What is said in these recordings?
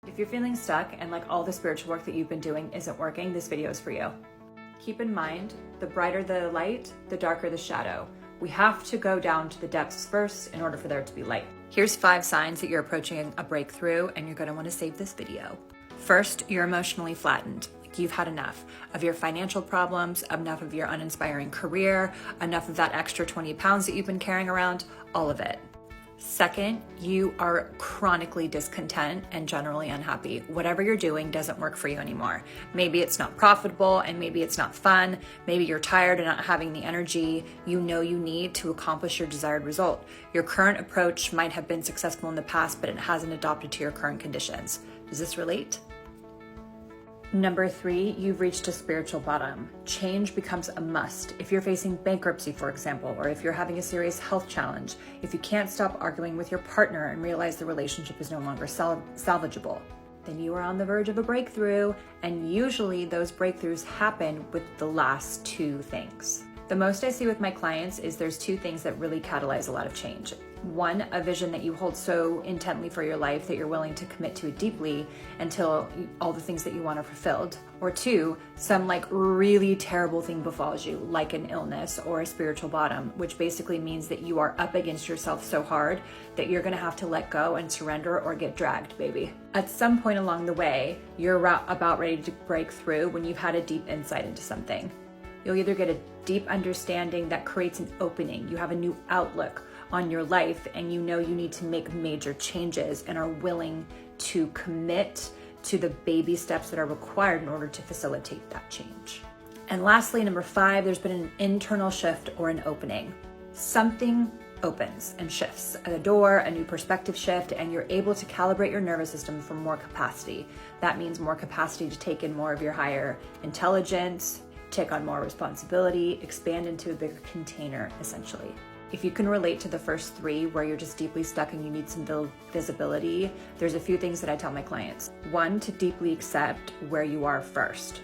If you're feeling stuck and like all the spiritual work that you've been doing isn't working, this video is for you. Keep in mind, the brighter the light, the darker the shadow. We have to go down to the depths first in order for there to be light. Here's 5 signs that you're approaching a breakthrough and you're going to want to save this video. First, you're emotionally flattened. You've had enough of your financial problems, enough of your uninspiring career, enough of that extra 20 pounds that you've been carrying around, all of it. Second, you are chronically discontent and generally unhappy. Whatever you're doing doesn't work for you anymore. Maybe it's not profitable and maybe it's not fun. Maybe you're tired and not having the energy you know you need to accomplish your desired result. Your current approach might have been successful in the past, but it hasn't adapted to your current conditions. Does this relate? Number 3, you've reached a spiritual bottom. Change becomes a must. If you're facing bankruptcy, for example, or if you're having a serious health challenge, if you can't stop arguing with your partner and realize the relationship is no longer salvageable, then you are on the verge of a breakthrough, and usually those breakthroughs happen with the last 2 things. The most I see with my clients is there's 2 things that really catalyze a lot of change. 1, a vision that you hold so intently for your life that you're willing to commit to it deeply until all the things that you want are fulfilled. Or 2, some like really terrible thing befalls you, like an illness or a spiritual bottom, which basically means that you are up against yourself so hard that you're gonna have to let go and surrender or get dragged, baby. At some point along the way, you're about ready to break through when you've had a deep insight into something. You'll either get a deep understanding that creates an opening, you have a new outlook on your life, and you know you need to make major changes and are willing to commit to the baby steps that are required in order to facilitate that change. And lastly, number 5, there's been an internal shift or an opening. Something opens and shifts at a door, a new perspective shift, and you're able to calibrate your nervous system for more capacity. That means more capacity to take in more of your higher intelligence, take on more responsibility, expand into a bigger container, essentially. If you can relate to the first 3 where you're just deeply stuck and you need some visibility, there's a few things that I tell my clients. 1, to deeply accept where you are first.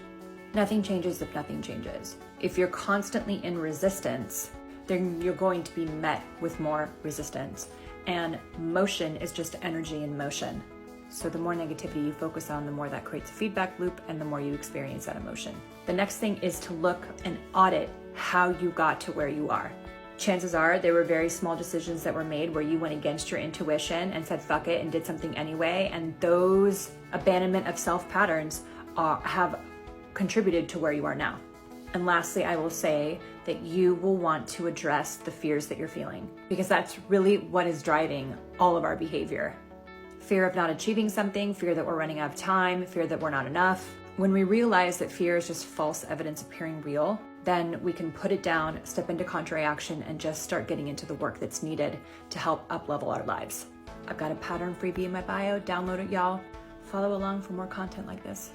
Nothing changes if nothing changes. If you're constantly in resistance, then you're going to be met with more resistance. And motion is just energy in motion. So the more negativity you focus on, the more that creates a feedback loop and the more you experience that emotion. The next thing is to look and audit how you got to where you are. Chances are there were very small decisions that were made where you went against your intuition and said fuck it and did something anyway, and those abandonment of self patterns have contributed to where you are now. And lastly, I will say that you will want to address the fears that you're feeling, because that's really what is driving all of our behavior. Fear of not achieving something, fear that we're running out of time, fear that we're not enough. When we realize that fear is just false evidence appearing real, then we can put it down, step into contrary action, and just start getting into the work that's needed to help up-level our lives. I've got a pattern freebie in my bio. Download it, y'all. Follow along for more content like this.